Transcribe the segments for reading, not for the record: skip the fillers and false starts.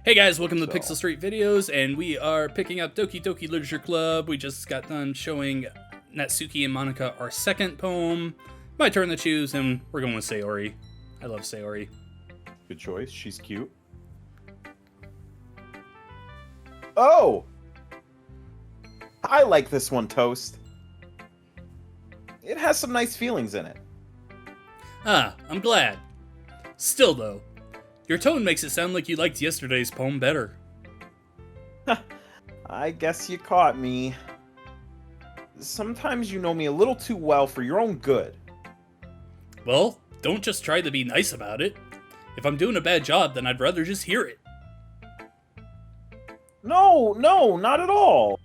Hey guys, welcome to the So, Pixel Street Videos, and we are picking up Doki Doki Literature Club. We just got done showing Natsuki and Monica our second poem. My turn to choose, and we're going with Sayori. I love Sayori. good choice. She's cute. Oh! I like this one, Toast. It has some nice feelings in it. Ah, I'm glad. Still though, your tone makes it sound like you liked yesterday's poem better. I guess you caught me. Sometimes you know me a little too well for your own good. Well, don't just try to be nice about it. If I'm doing a bad job, then I'd rather just hear it. No, not at all.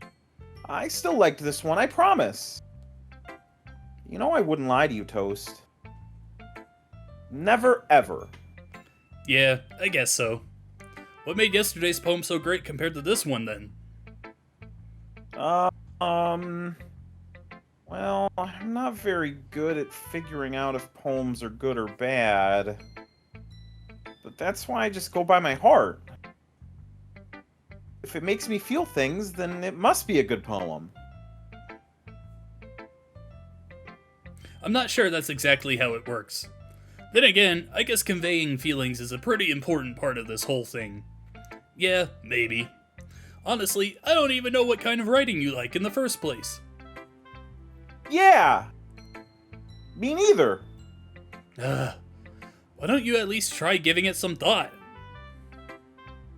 I still liked this one, I promise. You know I wouldn't lie to you, Toast. Never, ever. Yeah, I guess so. What made yesterday's poem so great compared to this one then? Well, I'm not very good at figuring out if poems are good or bad. But that's why I just go by my heart. If it makes me feel things, then it must be a good poem. I'm not sure that's exactly how it works. Then again, I guess conveying feelings is a pretty important part of this whole thing. Yeah, maybe. Honestly, I don't even know what kind of writing you like in the first place. Yeah! Me neither. Why don't you at least try giving it some thought?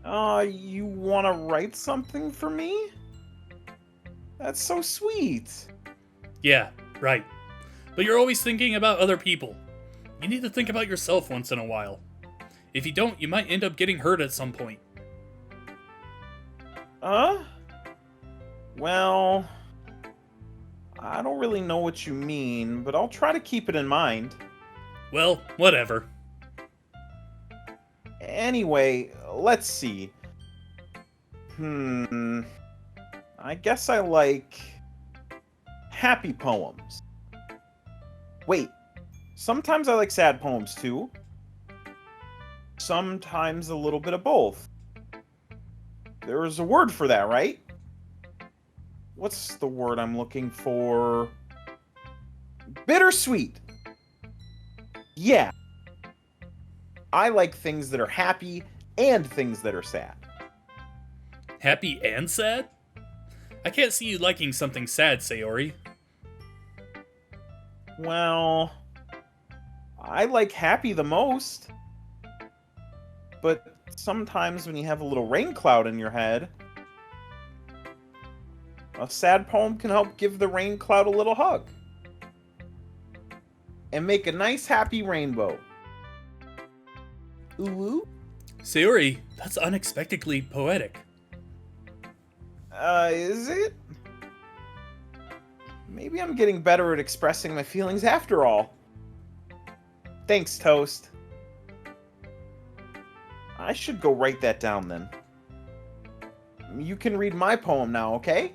You wanna write something for me? That's so sweet. Yeah, right. But you're always thinking about other people. You need to think about yourself once in a while. If you don't, you might end up getting hurt at some point. Well, I don't really know what you mean, but I'll try to keep it in mind. Well, whatever. Anyway, let's see. I guess I like happy poems. Wait, sometimes I like sad poems too. Sometimes a little bit of both. There's a word for that, right? What's the word I'm looking for? Bittersweet. Yeah. I like things that are happy and things that are sad. Happy and sad? I can't see you liking something sad, Sayori. Well, I like happy the most. But sometimes when you have a little rain cloud in your head, a sad poem can help give the rain cloud a little hug. And make a nice happy rainbow. Ooh. Sayori, that's unexpectedly poetic. Is it? Maybe I'm getting better at expressing my feelings after all. Thanks, Toast. I should go write that down then. You can read my poem now, okay?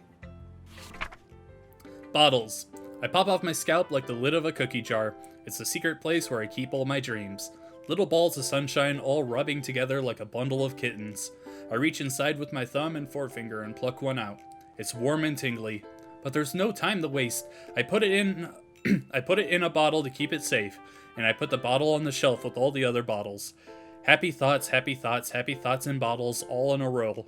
Bottles. I pop off my scalp like the lid of a cookie jar. It's the secret place where I keep all my dreams. Little balls of sunshine all rubbing together like a bundle of kittens. I reach inside with my thumb and forefinger and pluck one out. It's warm and tingly, but there's no time to waste. I put it in a bottle to keep it safe, and I put the bottle on the shelf with all the other bottles. Happy thoughts, happy thoughts, happy thoughts in bottles all in a row.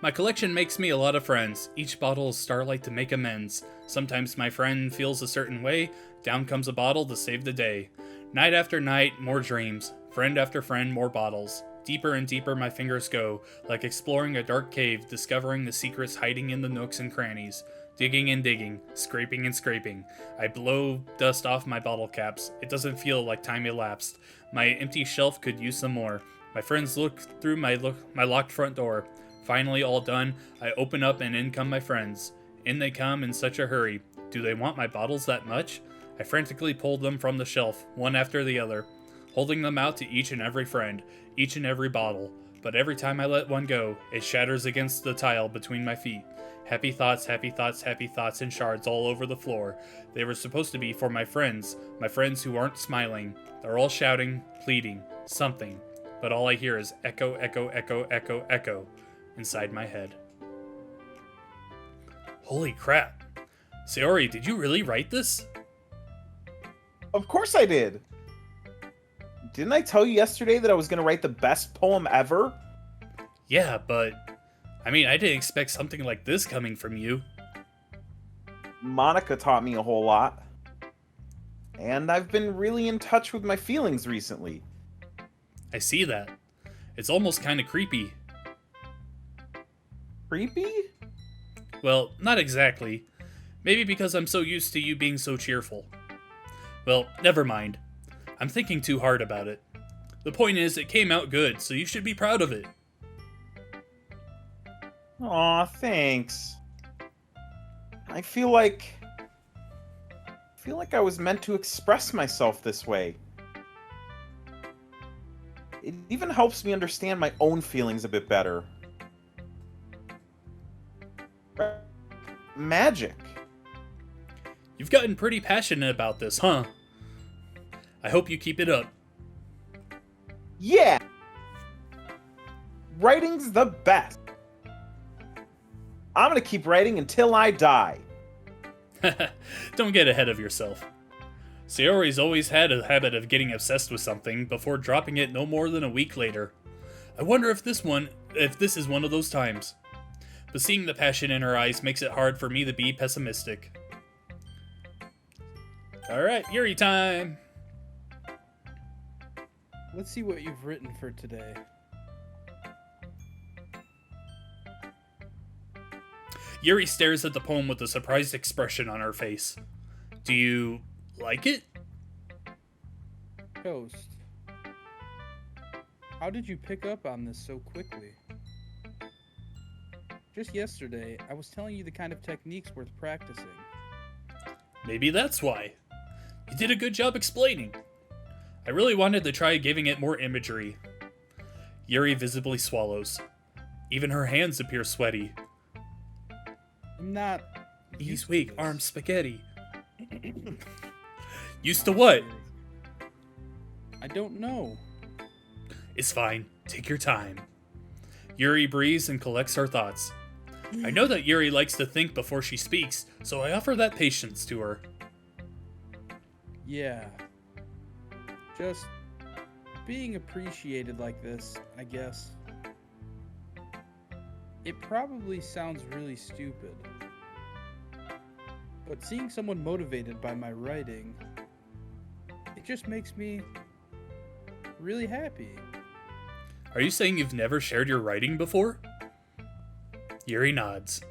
My collection makes me a lot of friends. Each bottle is starlight to make amends. Sometimes my friend feels a certain way. Down comes a bottle to save the day. Night after night, more dreams. Friend after friend, more bottles. Deeper and deeper my fingers go, like exploring a dark cave, discovering the secrets hiding in the nooks and crannies. Digging and digging, scraping and scraping. I blow dust off my bottle caps. It doesn't feel like time elapsed. My empty shelf could use some more. My friends look through my locked front door. Finally all done, I open up and in come my friends. In they come in such a hurry. Do they want my bottles that much? I frantically pulled them from the shelf, one after the other, holding them out to each and every friend, each and every bottle. But every time I let one go, it shatters against the tile between my feet. Happy thoughts, happy thoughts, happy thoughts in shards all over the floor. They were supposed to be for my friends who aren't smiling. They're all shouting, pleading, something. but all I hear is echo, echo, echo, echo, echo inside my head. Holy crap. Sayori, did you really write this? Of course I did. Didn't I tell you yesterday that I was going to write the best poem ever? Yeah, but I didn't expect something like this coming from you. Monica taught me a whole lot. And I've been really in touch with my feelings recently. I see that. It's almost kind of creepy. Creepy? Well, not exactly. Maybe because I'm so used to you being so cheerful. Well, never mind. I'm thinking too hard about it. The point is, it came out good, so you should be proud of it. Aw, thanks. I feel like I was meant to express myself this way. It even helps me understand my own feelings a bit better. Magic. You've gotten pretty passionate about this, huh? I hope you keep it up. Yeah! Writing's the best. I'm gonna keep writing until I die. Don't get ahead of yourself. Sayori's always had a habit of getting obsessed with something before dropping it no more than a week later. I wonder if this is one of those times. But seeing the passion in her eyes makes it hard for me to be pessimistic. Alright, Yuri time! Let's see what you've written for today. Yuri stares at the poem with a surprised expression on her face. Do you like it? Ghost, how did you pick up on this so quickly? Just yesterday, I was telling you the kind of techniques worth practicing. Maybe that's why. You did a good job explaining. I really wanted to try giving it more imagery. Yuri visibly swallows. Even her hands appear sweaty. I'm not... He's weak, arm spaghetti. Used to what? I don't know. It's fine. Take your time. Yuri breathes and collects her thoughts. I know that Yuri likes to think before she speaks, so I offer that patience to her. Yeah. Just being appreciated like this, I guess. It probably sounds really stupid. But seeing someone motivated by my writing, it just makes me really happy. Are you saying you've never shared your writing before? Yuri nods.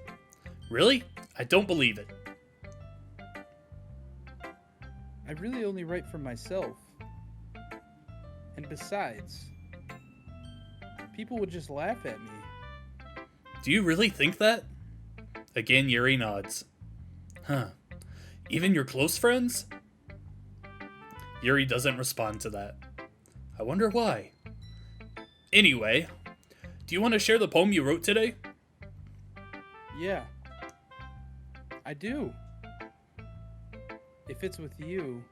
Really? I don't believe it. I really only write for myself. And besides, people would just laugh at me. Do you really think that? Again, Yuri nods. Huh. Even your close friends? Yuri doesn't respond to that. I wonder why. Anyway, do you want to share the poem you wrote today? Yeah. I do. If it's with you.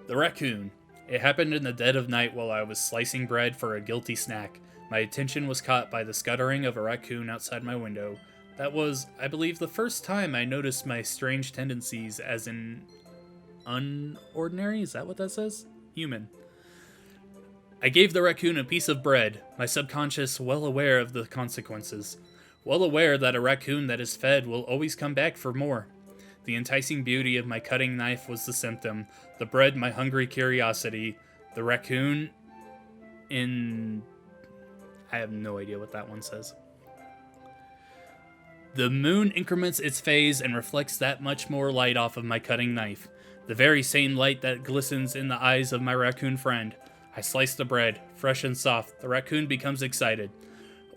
The raccoon. It happened in the dead of night while I was slicing bread for a guilty snack. My attention was caught by the scuttering of a raccoon outside my window. That was, I believe, the first time I noticed my strange tendencies as an unordinary? Is that what that says? Human. I gave the raccoon a piece of bread, my subconscious well aware of the consequences. Well aware that a raccoon that is fed will always come back for more. The enticing beauty of my cutting knife was the symptom, the bread my hungry curiosity, the raccoon in... I have no idea what that one says. The moon increments its phase and reflects that much more light off of my cutting knife, the very same light that glistens in the eyes of my raccoon friend. I slice the bread, fresh and soft. The raccoon becomes excited.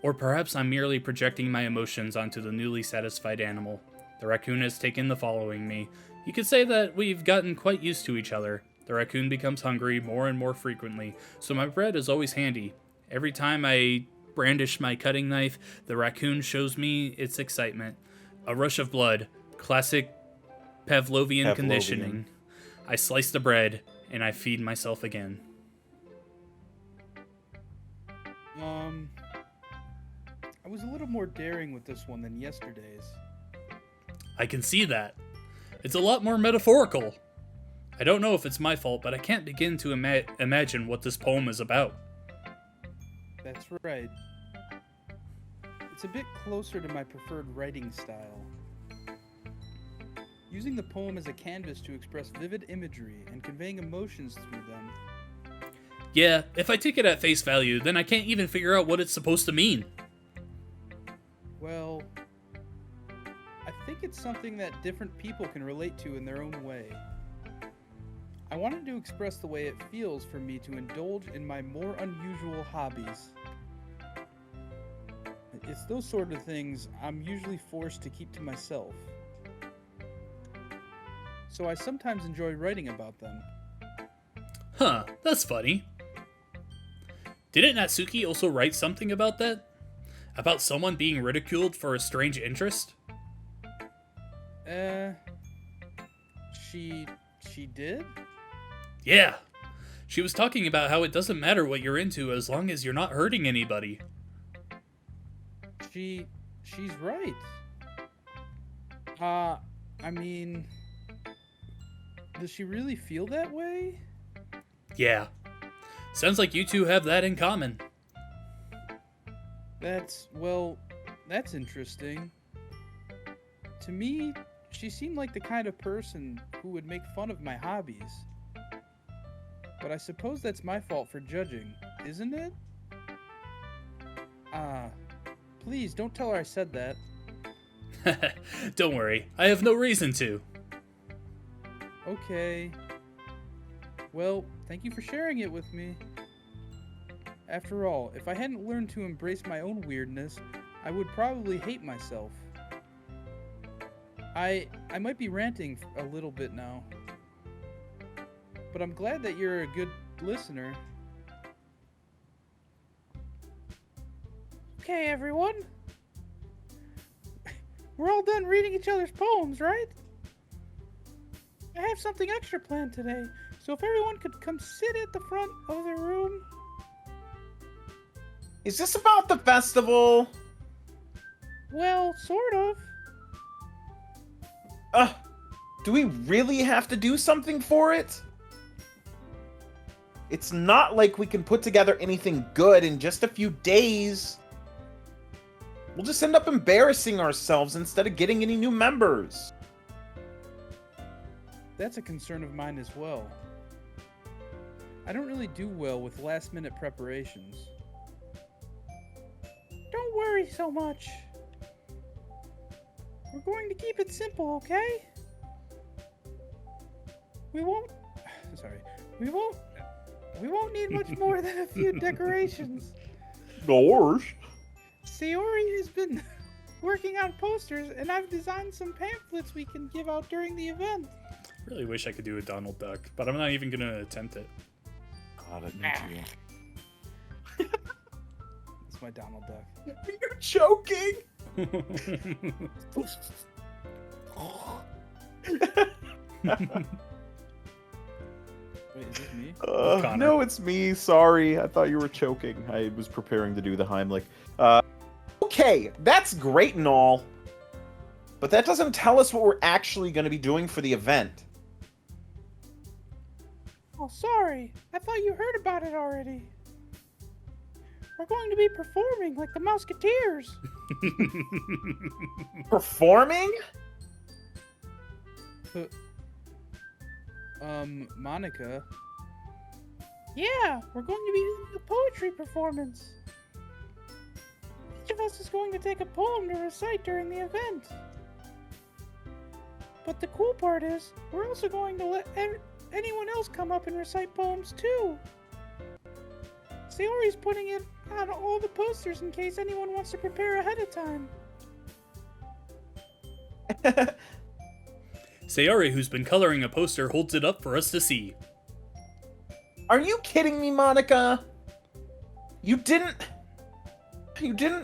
Or perhaps I'm merely projecting my emotions onto the newly satisfied animal. The raccoon has taken to following me. You could say that we've gotten quite used to each other. The raccoon becomes hungry more and more frequently, so my bread is always handy. Every time I brandish my cutting knife, the raccoon shows me its excitement. A rush of blood. Classic Pavlovian conditioning. I slice the bread, and I feed myself again. I was a little more daring with this one than yesterday's. I can see that. It's a lot more metaphorical. I don't know if it's my fault, but I can't begin to imagine what this poem is about. That's right. It's a bit closer to my preferred writing style. Using the poem as a canvas to express vivid imagery and conveying emotions through them. Yeah, if I take it at face value, then I can't even figure out what it's supposed to mean. Well, I think it's something that different people can relate to in their own way. I wanted to express the way it feels for me to indulge in my more unusual hobbies. It's those sort of things I'm usually forced to keep to myself. So I sometimes enjoy writing about them. Huh, that's funny. Didn't Natsuki also write something about that? About someone being ridiculed for a strange interest? She did? Yeah. She was talking about how it doesn't matter what you're into as long as you're not hurting anybody. She's right. I mean, does she really feel that way? Yeah. Sounds like you two have that in common. That's interesting. To me, she seemed like the kind of person who would make fun of my hobbies. But I suppose that's my fault for judging, isn't it? Please don't tell her I said that. Don't worry, I have no reason to. Okay. Well, thank you for sharing it with me. After all, if I hadn't learned to embrace my own weirdness, I would probably hate myself. I might be ranting a little bit now. But I'm glad that you're a good listener. Okay, everyone. We're all done reading each other's poems, right? I have something extra planned today, so if everyone could come sit at the front of the room. Is this about the festival? Well, sort of. Do we really have to do something for it? It's not like we can put together anything good in just a few days. We'll just end up embarrassing ourselves instead of getting any new members. That's a concern of mine as well. I don't really do well with last-minute preparations. Don't worry so much. We're going to keep it simple, okay? We won't need much more than a few decorations. Gosh. Sayori has been working on posters, and I've designed some pamphlets we can give out during the event. Really wish I could do a Donald Duck, but I'm not even gonna attempt it. God, it needs you. That's my Donald Duck. You're choking. Wait, is this me? No, it's me. Sorry, I thought you were choking. I was preparing to do the Heimlich. Okay, that's great and all, but that doesn't tell us what we're actually going to be doing for the event. Oh, sorry. I thought you heard about it already. We're going to be performing like the Musketeers. Performing? Monica. Yeah, we're going to be doing a poetry performance. Each of us is going to take a poem to recite during the event. But the cool part is, we're also going to let anyone else come up and recite poems too. Sayori's putting it on all the posters in case anyone wants to prepare ahead of time. Sayori, who's been coloring a poster, holds it up for us to see. Are you kidding me, Monica? You didn't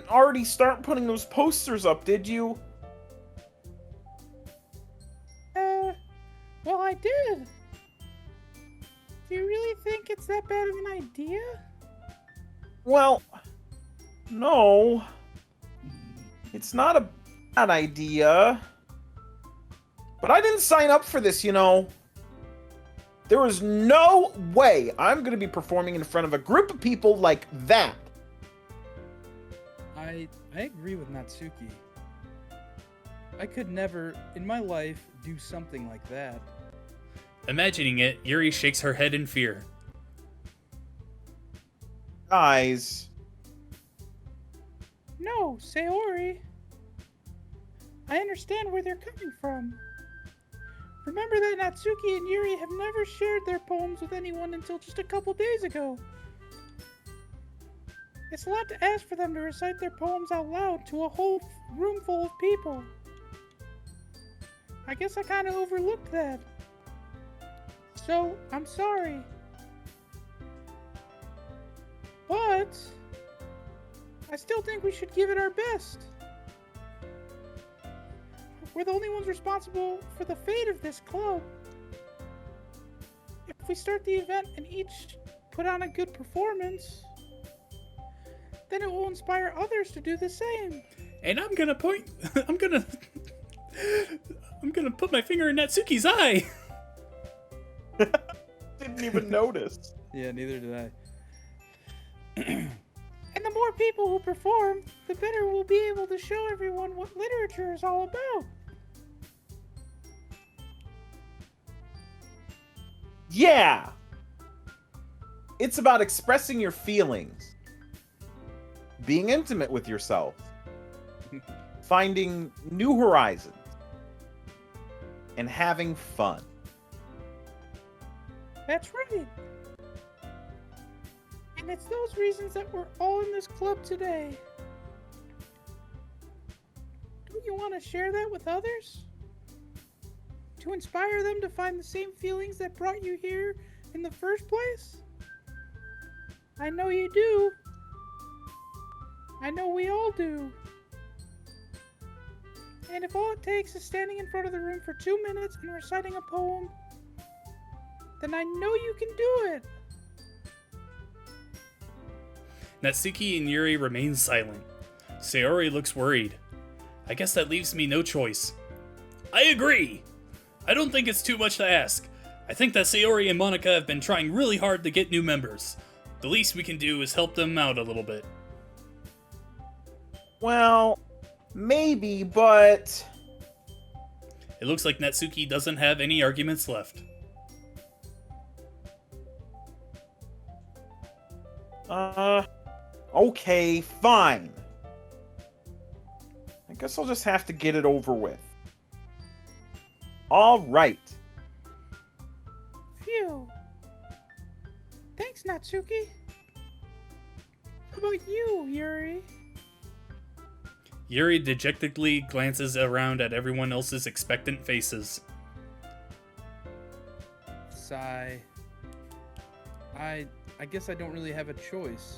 already start putting those posters up, did you? Well, I did. Do you really think it's that bad of an idea? Well, No. It's not a bad idea. But I didn't sign up for this, you know. There is no way I'm going to be performing in front of a group of people like that. I agree with Natsuki. I could never, in my life, do something like that. Imagining it, Yuri shakes her head in fear. Guys. No, Sayori. I understand where they're coming from. Remember that Natsuki and Yuri have never shared their poems with anyone until just a couple days ago. It's a lot to ask for them to recite their poems out loud to a whole room full of people. I guess I kind of overlooked that. So, I'm sorry. But I still think we should give it our best. We're the only ones responsible for the fate of this club. If we start the event and each put on a good performance, then it will inspire others to do the same. And I'm gonna put my finger in Natsuki's eye. Didn't even notice. Yeah, neither did I. And the more people who perform, the better we'll be able to show everyone what literature is all about. Yeah! It's about expressing your feelings, being intimate with yourself, finding new horizons, and having fun. That's right. And it's those reasons that we're all in this club today. Don't you want to share that with others? To inspire them to find the same feelings that brought you here in the first place? I know you do. I know we all do. And if all it takes is standing in front of the room for 2 minutes and reciting a poem, then I know you can do it. Natsuki and Yuri remain silent. Sayori looks worried. I guess that leaves me no choice. I agree! I don't think it's too much to ask. I think that Sayori and Monica have been trying really hard to get new members. The least we can do is help them out a little bit. Well, maybe, but... It looks like Natsuki doesn't have any arguments left. Okay, fine. I guess I'll just have to get it over with. All right. Phew. Thanks, Natsuki. How about you, Yuri? Yuri dejectedly glances around at everyone else's expectant faces. Sigh. I guess I don't really have a choice.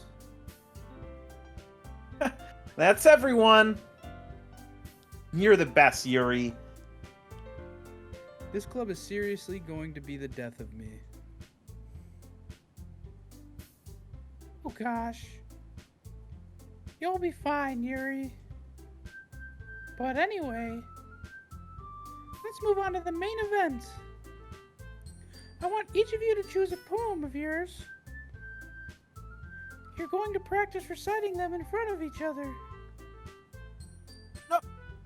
That's everyone. You're the best, Yuri. This club is seriously going to be the death of me. Oh gosh. You'll be fine, Yuri. But anyway, let's move on to the main event. I want each of you to choose a poem of yours. You're going to practice reciting them in front of each other.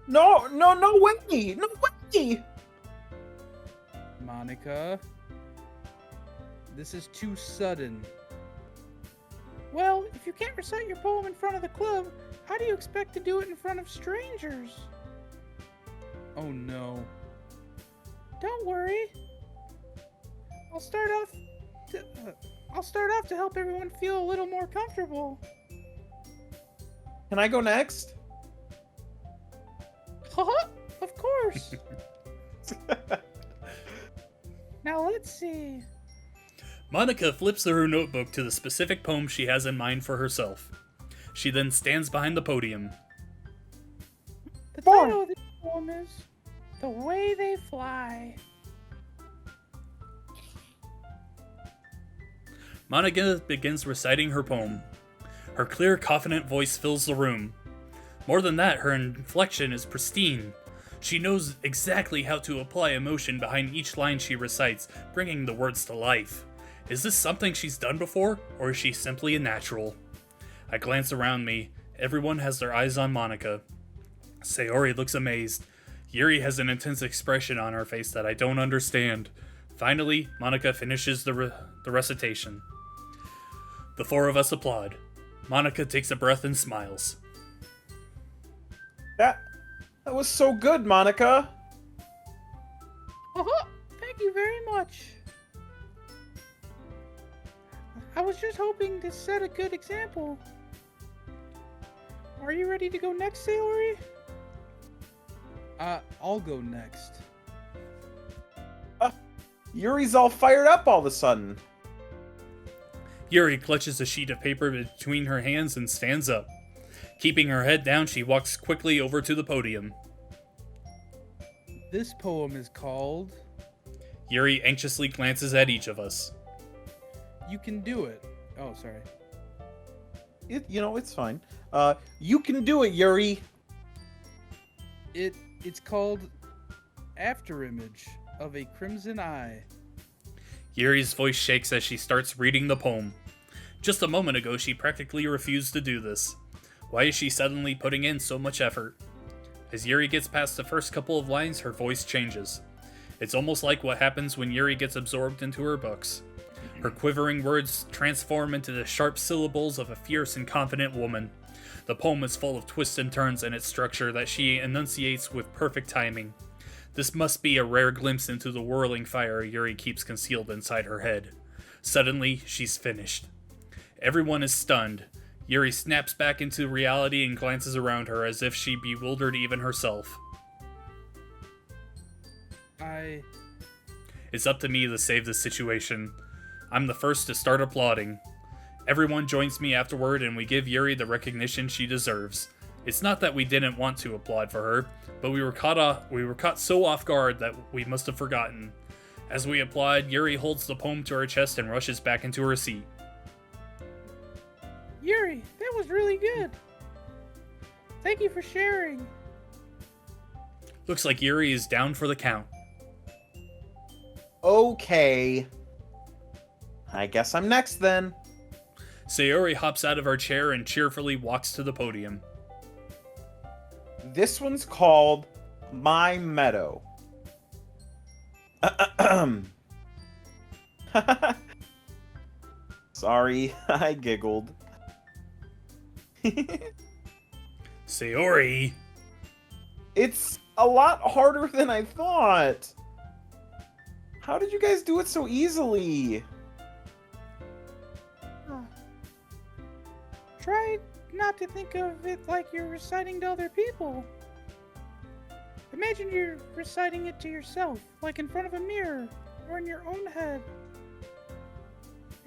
No way! No way! Monica, this is too sudden. Well, if you can't recite your poem in front of the club, how do you expect to do it in front of strangers? Oh no. Don't worry. I'll start off to help everyone feel a little more comfortable. Can I go next? Haha, of course. Now let's see. Monica flips through her notebook to the specific poem she has in mind for herself. She then stands behind the podium. The title of this poem is The Way They Fly. Monica begins reciting her poem. Her clear, confident voice fills the room. More than that, her inflection is pristine. She knows exactly how to apply emotion behind each line she recites, bringing the words to life. Is this something she's done before, or is she simply a natural? I glance around me. Everyone has their eyes on Monica. Sayori looks amazed. Yuri has an intense expression on her face that I don't understand. Finally, Monica finishes the recitation. The four of us applaud. Monica takes a breath and smiles. That was so good, Monica. Oh, thank you very much. I was just hoping to set a good example. Are you ready to go next, Sayori? I'll go next. Yuri's all fired up all of a sudden. Yuri clutches a sheet of paper between her hands and stands up. Keeping her head down, she walks quickly over to the podium. This poem is called... Yuri anxiously glances at each of us. You Can Do It. Oh, sorry. It's fine. You can do it, Yuri. It's called Afterimage of a Crimson Eye. Yuri's voice shakes as she starts reading the poem. Just a moment ago, she practically refused to do this. Why is she suddenly putting in so much effort? As Yuri gets past the first couple of lines, her voice changes. It's almost like what happens when Yuri gets absorbed into her books. Her quivering words transform into the sharp syllables of a fierce and confident woman. The poem is full of twists and turns in its structure that she enunciates with perfect timing. This must be a rare glimpse into the whirling fire Yuri keeps concealed inside her head. Suddenly, she's finished. Everyone is stunned. Yuri snaps back into reality and glances around her as if she bewildered even herself. It's up to me to save the situation. I'm the first to start applauding. Everyone joins me afterward and we give Yuri the recognition she deserves. It's not that we didn't want to applaud for her, but we were caught so off guard that we must have forgotten. As we applaud, Yuri holds the poem to her chest and rushes back into her seat. Yuri, that was really good. Thank you for sharing. Looks like Yuri is down for the count. Okay. I guess I'm next then. Sayori hops out of her chair and cheerfully walks to the podium. This one's called My Meadow. Sorry, I giggled. Sayori! It's a lot harder than I thought. How did you guys do it so easily? Try not to think of it like you're reciting to other people. Imagine you're reciting it to yourself, like in front of a mirror, or in your own head.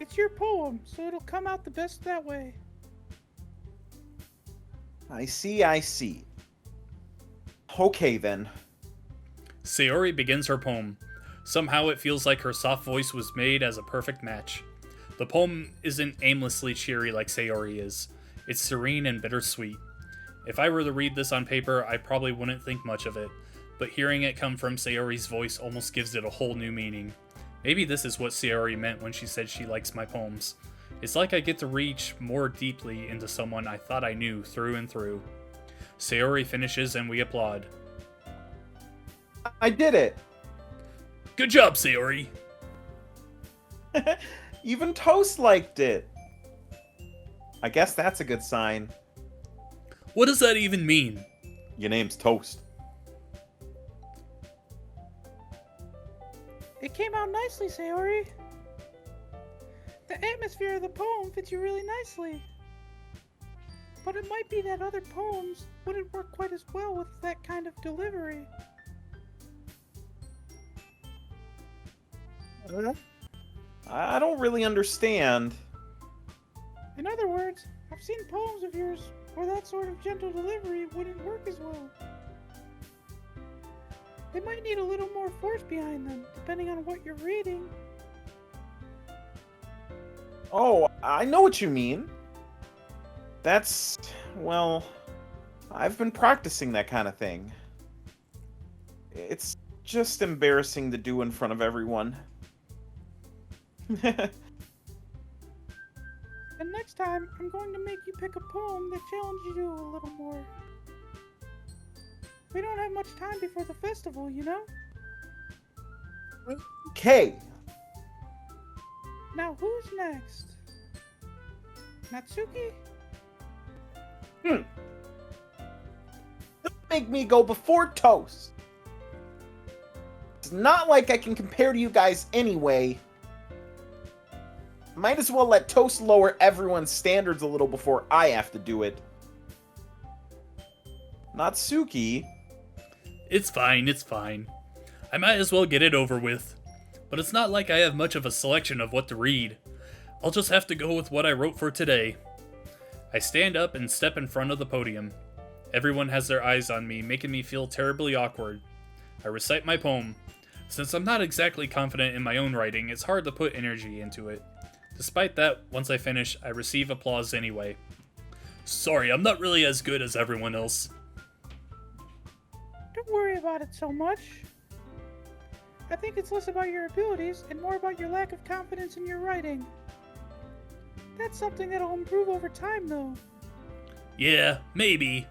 It's your poem, so it'll come out the best that way. I see. Okay then. Sayori begins her poem. Somehow it feels like her soft voice was made as a perfect match. The poem isn't aimlessly cheery like Sayori is. It's serene and bittersweet. If I were to read this on paper, I probably wouldn't think much of it, but hearing it come from Sayori's voice almost gives it a whole new meaning. Maybe this is what Sayori meant when she said she likes my poems. It's like I get to reach more deeply into someone I thought I knew through and through. Sayori finishes and we applaud. I did it! Good job, Sayori! Even Toast liked it. I guess that's a good sign. What does that even mean? Your name's Toast. It came out nicely, Sayori. The atmosphere of the poem fits you really nicely. But it might be that other poems wouldn't work quite as well with that kind of delivery. I don't really understand. In other words, I've seen poems of yours where that sort of gentle delivery wouldn't work as well. They might need a little more force behind them, depending on what you're reading. Oh, I know what you mean. That's, well, I've been practicing that kind of thing. It's just embarrassing to do in front of everyone. And next time, I'm going to make you pick a poem that challenges you a little more. We don't have much time before the festival, you know? Okay. Now who's next? Natsuki? Don't make me go before Toast. It's not like I can compare to you guys anyway. Might as well let Toast lower everyone's standards a little before I have to do it. Natsuki? It's fine, it's fine. I might as well get it over with. But it's not like I have much of a selection of what to read. I'll just have to go with what I wrote for today. I stand up and step in front of the podium. Everyone has their eyes on me, making me feel terribly awkward. I recite my poem. Since I'm not exactly confident in my own writing, it's hard to put energy into it. Despite that, once I finish, I receive applause anyway. Sorry, I'm not really as good as everyone else. Don't worry about it so much. I think it's less about your abilities and more about your lack of confidence in your writing. That's something that'll improve over time, though. Yeah, maybe.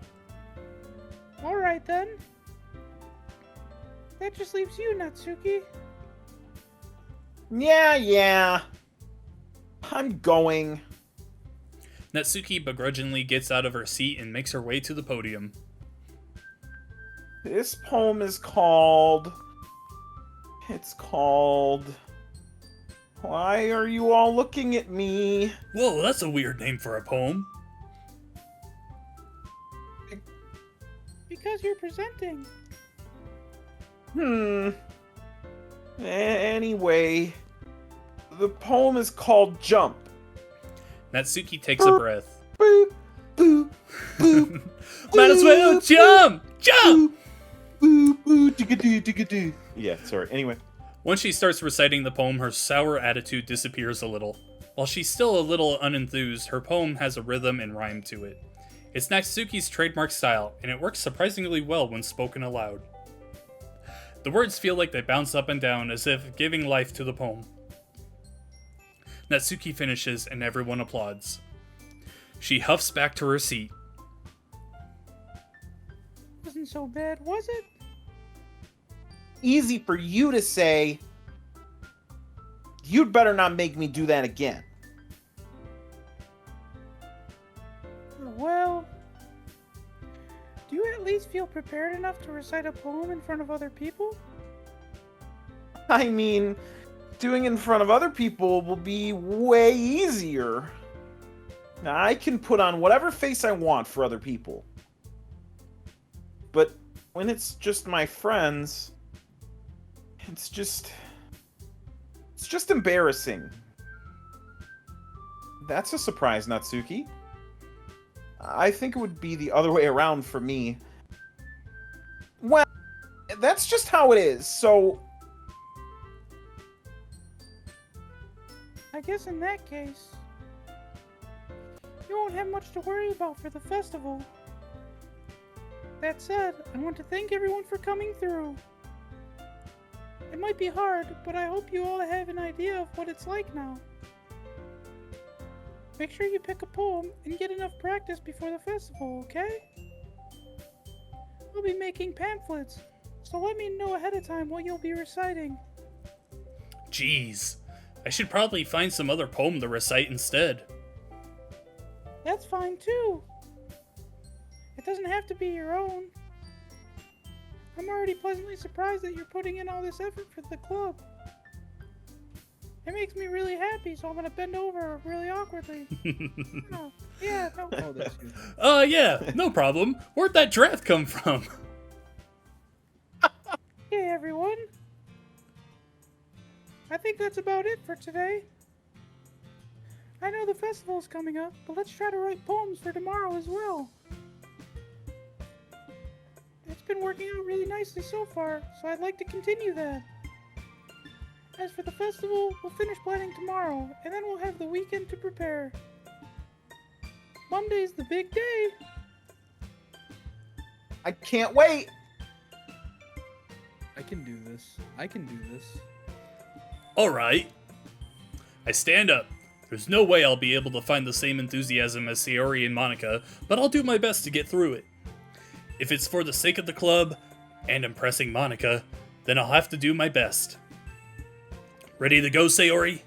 Alright then. That just leaves you, Natsuki. Yeah. I'm going. Natsuki begrudgingly gets out of her seat and makes her way to the podium. This poem is called... It's called... Why are you all looking at me? Whoa, that's a weird name for a poem. Because you're presenting. Anyway, the poem is called Jump. Natsuki takes a breath. Boo, boo, boo. Might as well jump! Jump! Boo, boo, digga-doo, digga-doo. Yeah, sorry. Anyway. Once she starts reciting the poem, her sour attitude disappears a little. While she's still a little unenthused, her poem has a rhythm and rhyme to it. It's Natsuki's trademark style, and it works surprisingly well when spoken aloud. The words feel like they bounce up and down as if giving life to the poem. Natsuki finishes and everyone applauds. She huffs back to her seat. Wasn't so bad, was it? Easy for you to say. You'd better not make me do that again. Well, do you at least feel prepared enough to recite a poem in front of other people? I mean, doing it in front of other people will be way easier. Now, I can put on whatever face I want for other people. But when it's just my friends, it's just embarrassing. That's a surprise, Natsuki. I think it would be the other way around for me. Well, that's just how it is, so... I guess in that case, you won't have much to worry about for the festival. That said, I want to thank everyone for coming through. It might be hard, but I hope you all have an idea of what it's like now. Make sure you pick a poem and get enough practice before the festival, okay? I'll be making pamphlets, so let me know ahead of time what you'll be reciting. Jeez, I should probably find some other poem to recite instead. That's fine too. It doesn't have to be your own. I'm already pleasantly surprised that you're putting in all this effort for the club. It makes me really happy, so I'm gonna bend over really awkwardly. Oh, yeah, no. Oh, that's you. Yeah, no problem. Where'd that draft come from? Hey, everyone. I think that's about it for today. I know the festival's coming up, but let's try to write poems for tomorrow as well. It's been working out really nicely so far, so I'd like to continue that. As for the festival, we'll finish planning tomorrow, and then we'll have the weekend to prepare. Monday's the big day. I can't wait. I can do this. I can do this. Alright. I stand up. There's no way I'll be able to find the same enthusiasm as Sayori and Monica, but I'll do my best to get through it. If it's for the sake of the club, and impressing Monica, then I'll have to do my best. Ready to go, Sayori?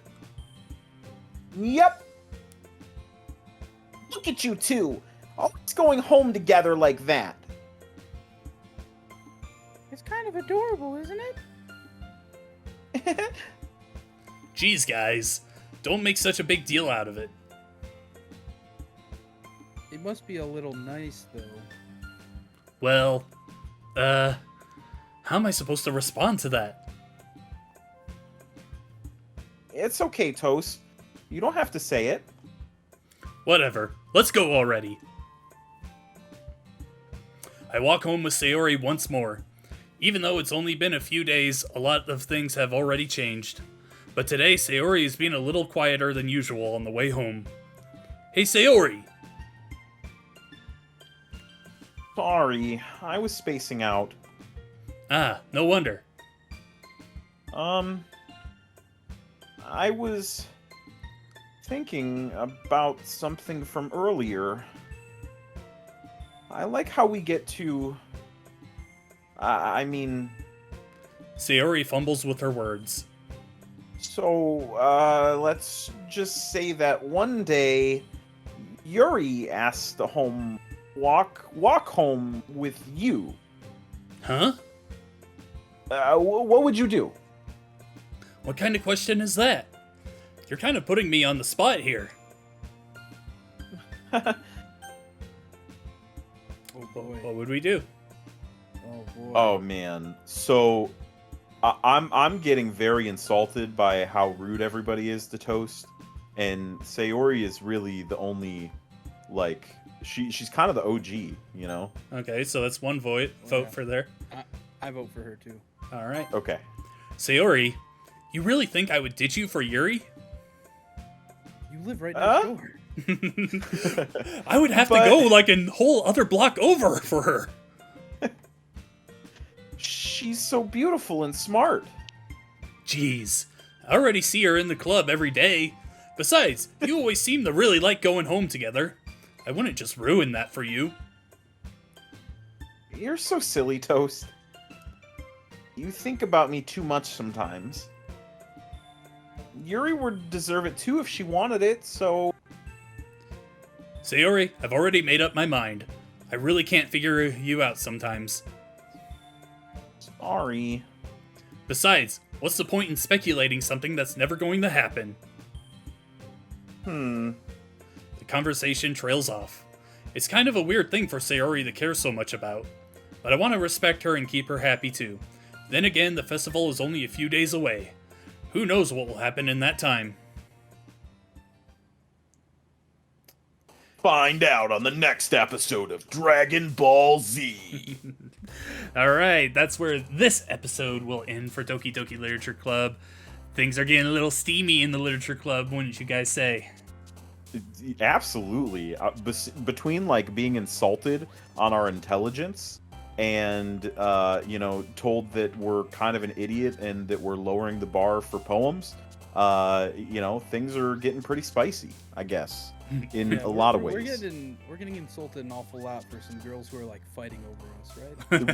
Yep. Look at you two. Always going home together like that. It's kind of adorable, isn't it? Geez, guys. Don't make such a big deal out of it. It must be a little nice, though. Well, how am I supposed to respond to that? It's okay, Toast. You don't have to say it. Whatever. Let's go already. I walk home with Sayori once more. Even though it's only been a few days, a lot of things have already changed. But today, Sayori is being a little quieter than usual on the way home. Hey, Sayori! Sorry, I was spacing out. Ah, no wonder. I was thinking about something from earlier. I like how we get to... I mean... Sayori fumbles with her words. So, let's just say that one day, Yuri asked to walk home with you. Huh? What would you do? What kind of question is that? You're kind of putting me on the spot here. Oh boy. What would we do? Oh boy. Oh man. So I'm getting very insulted by how rude everybody is to Toast, and Sayori is really the only, like, she's kind of the OG, you know? Okay, so that's one vote yeah. for there. I vote for her too. All right. Okay. Sayori, you really think I would ditch you for Yuri? You live right next door. I would have to go like a whole other block over for her. She's so beautiful and smart. Jeez, I already see her in the club every day. Besides, you always seem to really like going home together. I wouldn't just ruin that for you. You're so silly, Toast. You think about me too much sometimes. Yuri would deserve it too if she wanted it, so... Sayori, I've already made up my mind. I really can't figure you out sometimes. Sorry. Besides, what's the point in speculating something that's never going to happen? The conversation trails off. It's kind of a weird thing for Sayori to care so much about, but I want to respect her and keep her happy too. Then again, the festival is only a few days away. Who knows what will happen in that time? Find out on the next episode of Dragon Ball Z. Alright, that's where this episode will end for Doki Doki Literature Club. Things are getting a little steamy in the Literature Club, wouldn't you guys say? Absolutely. Between, like, being insulted on our intelligence and, told that we're kind of an idiot and that we're lowering the bar for poems, things are getting pretty spicy, I guess. In a lot of ways. We're getting insulted an awful lot for some girls who are like fighting over us,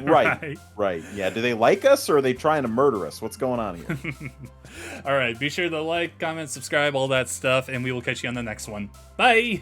right? Right. Yeah. Do they like us or are they trying to murder us? What's going on here? All right. Be sure to like, comment, subscribe, all that stuff, and we will catch you on the next one. Bye.